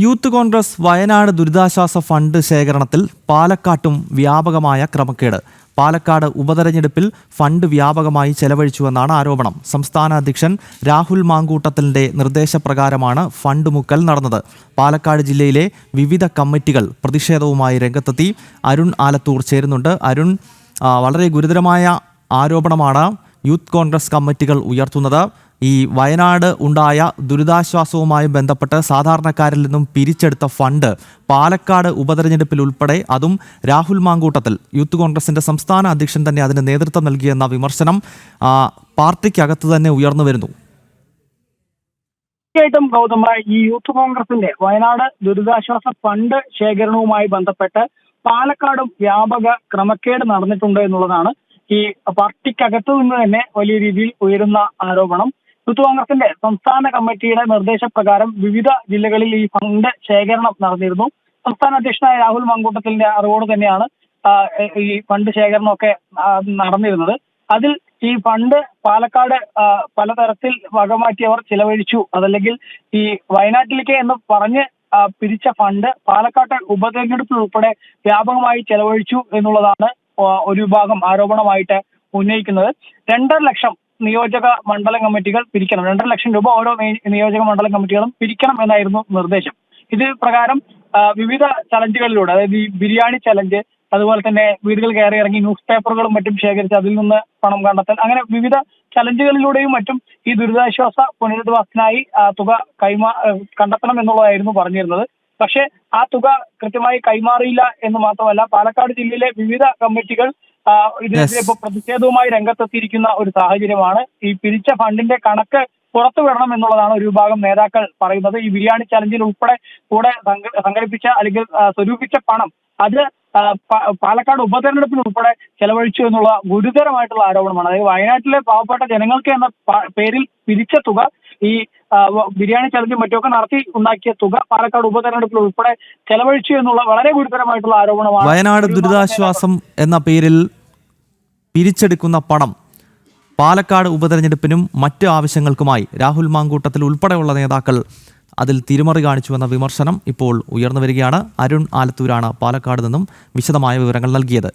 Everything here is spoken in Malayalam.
യൂത്ത് കോൺഗ്രസ് വയനാട് ദുരിതാശ്വാസ ഫണ്ട് ശേഖരണത്തിൽ പാലക്കാട്ടും വ്യാപകമായ ക്രമക്കേട്. പാലക്കാട് ഉപതെരഞ്ഞെടുപ്പിൽ ഫണ്ട് വ്യാപകമായി ചെലവഴിച്ചുവെന്നാണ് ആരോപണം. സംസ്ഥാന അധ്യക്ഷൻ രാഹുൽ മാങ്കൂട്ടത്തിലിന്റെ നിർദ്ദേശപ്രകാരമാണ് ഫണ്ട് മുക്കൽ നടന്നത്. പാലക്കാട് ജില്ലയിലെ വിവിധ കമ്മിറ്റികൾ പ്രതിഷേധവുമായി രംഗത്തെത്തി. അരുൺ ആലത്തൂർ ചേരുന്നുണ്ട്. അരുൺ, വളരെ ഗുരുതരമായ ആരോപണമാണ് യൂത്ത് കോൺഗ്രസ് കമ്മിറ്റികൾ ഉയർത്തുന്നത്. ഈ വയനാട് ഉണ്ടായ ദുരിതാശ്വാസവുമായി ബന്ധപ്പെട്ട് സാധാരണക്കാരിൽ നിന്നും പിരിച്ചെടുത്ത ഫണ്ട് പാലക്കാട് ഉപതെരഞ്ഞെടുപ്പിൽ ഉൾപ്പെടെ, അതും രാഹുൽ മാങ്കൂട്ടത്തിൽ യൂത്ത് കോൺഗ്രസിന്റെ സംസ്ഥാന അധ്യക്ഷൻ തന്നെ അതിന് നേതൃത്വം നൽകിയെന്ന വിമർശനം പാർട്ടിക്കകത്ത് തന്നെ ഉയർന്നു വരുന്നു. തീർച്ചയായിട്ടും ഗൗതമ, ഈ യൂത്ത് കോൺഗ്രസിന്റെ വയനാട് ദുരിതാശ്വാസ ഫണ്ട് ശേഖരണവുമായി ബന്ധപ്പെട്ട് പാലക്കാടും വ്യാപക ക്രമക്കേട് നടന്നിട്ടുണ്ട് എന്നുള്ളതാണ് ഈ പാർട്ടിക്കകത്തു നിന്ന് തന്നെ വലിയ രീതിയിൽ ഉയരുന്ന ആരോപണം. യൂത്ത് കോൺഗ്രസിന്റെ സംസ്ഥാന കമ്മിറ്റിയുടെ നിർദ്ദേശപ്രകാരം വിവിധ ജില്ലകളിൽ ഈ ഫണ്ട് ശേഖരണം നടന്നിരുന്നു. സംസ്ഥാന അധ്യക്ഷനായ രാഹുൽ മാങ്കൂട്ടത്തിന്റെ അറിവോട് തന്നെയാണ് ഈ ഫണ്ട് ശേഖരണമൊക്കെ നടന്നിരുന്നത്. അതിൽ ഈ ഫണ്ട് പാലക്കാട് പലതരത്തിൽ വകമാറ്റിയവർ ചിലവഴിച്ചു, അതല്ലെങ്കിൽ ഈ വയനാട്ടിലേക്ക് എന്ന് പറഞ്ഞ് പിരിച്ച ഫണ്ട് പാലക്കാട്ടെ ഉപതെരഞ്ഞെടുപ്പിൽ ഉൾപ്പെടെ വ്യാപകമായി ചെലവഴിച്ചു എന്നുള്ളതാണ് ഒരു വിഭാഗം ആരോപണമായിട്ട് ഉന്നയിക്കുന്നത്. 2.5 ലക്ഷം നിയോജക മണ്ഡലം കമ്മിറ്റികൾ പിരിക്കണം, 2.5 ലക്ഷം രൂപ ഓരോ നിയോജക മണ്ഡലം കമ്മിറ്റികളും പിരിക്കണം എന്നായിരുന്നു നിർദ്ദേശം. ഇത് പ്രകാരം വിവിധ ചലഞ്ചുകളിലൂടെ, അതായത് ഈ ബിരിയാണി ചലഞ്ച്, അതുപോലെ തന്നെ വീടുകൾ കയറി ഇറങ്ങി ന്യൂസ് പേപ്പറുകളും മറ്റും ശേഖരിച്ച് അതിൽ നിന്ന് പണം കണ്ടെത്തൽ, അങ്ങനെ വിവിധ ചലഞ്ചുകളിലൂടെയും മറ്റും ഈ ദുരിതാശ്വാസ പുനരധിവാസത്തിനായി തുക കണ്ടെത്തണം എന്നുള്ളതായിരുന്നു പറഞ്ഞിരുന്നത്. പക്ഷേ ആ തുക കൃത്യമായി കൈമാറിയില്ല എന്ന് മാത്രമല്ല, പാലക്കാട് ജില്ലയിലെ വിവിധ കമ്മിറ്റികൾ ഇതിനെതിരെ ഇപ്പോൾ പ്രതിഷേധവുമായി രംഗത്തെത്തിയിരിക്കുന്ന ഒരു സാഹചര്യമാണ്. ഈ പിരിച്ച ഫണ്ടിന്റെ കണക്ക് പുറത്തു വിടണം എന്നുള്ളതാണ് ഒരു വിഭാഗം നേതാക്കൾ പറയുന്നത്. ഈ ബിരിയാണി ചലഞ്ചിൽ ഉൾപ്പെടെ സംഘടിപ്പിച്ച അല്ലെങ്കിൽ സ്വരൂപിച്ച പണം അത് പാലക്കാട് ഉപതെരഞ്ഞെടുപ്പിന് ഉൾപ്പെടെ ചെലവഴിച്ചു എന്നുള്ള ഗുരുതരമായിട്ടുള്ള ആരോപണമാണ്. അതായത് വയനാട്ടിലെ പാവപ്പെട്ട ജനങ്ങൾക്ക് എന്ന പേരിൽ പിരിച്ച തുക, ഈ ബിരിയാണി ചലഞ്ചും മറ്റുമൊക്കെ നടത്തി ഉണ്ടാക്കിയ തുക പാലക്കാട് ഉപതെരഞ്ഞെടുപ്പിൽ ഉൾപ്പെടെ ചെലവഴിച്ചു എന്നുള്ള വളരെ ഗുരുതരമായിട്ടുള്ള ആരോപണമാണ്. വയനാട് ദുരിതാശ്വാസം എന്ന പേരിൽ പിരിച്ചെടുക്കുന്ന പണം പാലക്കാട് ഉപതെരഞ്ഞെടുപ്പിനും മറ്റ് ആവശ്യങ്ങൾക്കുമായി രാഹുൽ മാങ്കൂട്ടത്തിൽ ഉൾപ്പെടെയുള്ള നേതാക്കൾ അതിൽ തിരിമറി കാണിച്ചുവെന്ന വിമർശനം ഇപ്പോൾ ഉയർന്നു വരികയാണ്. അരുൺ ആലത്തൂരാണ് പാലക്കാട് നിന്നും വിശദമായ വിവരങ്ങൾ നൽകിയത്.